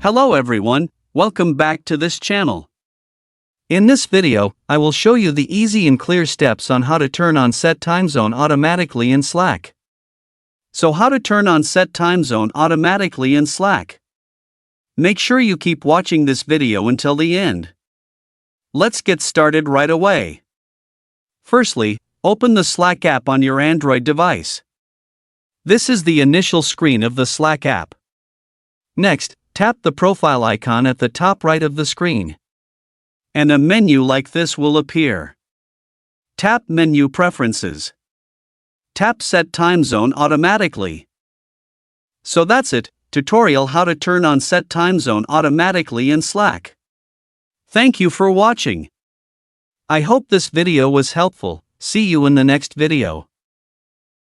Hello everyone, welcome back to this channel. In this video, I will show you the easy and clear steps on how to turn on Set Time Zone automatically in Slack. So how to turn on Set Time Zone automatically in Slack? Make sure you keep watching this video until the end. Let's get started right away. Firstly, open the Slack app on your Android device. This is the initial screen of the Slack app. Next, tap the profile icon at the top right of the screen. And a menu like this will appear. Tap Menu Preferences. Tap Set Time Zone automatically. So that's it, tutorial how to turn on Set Time Zone automatically in Slack. Thank you for watching. I hope this video was helpful. See you in the next video.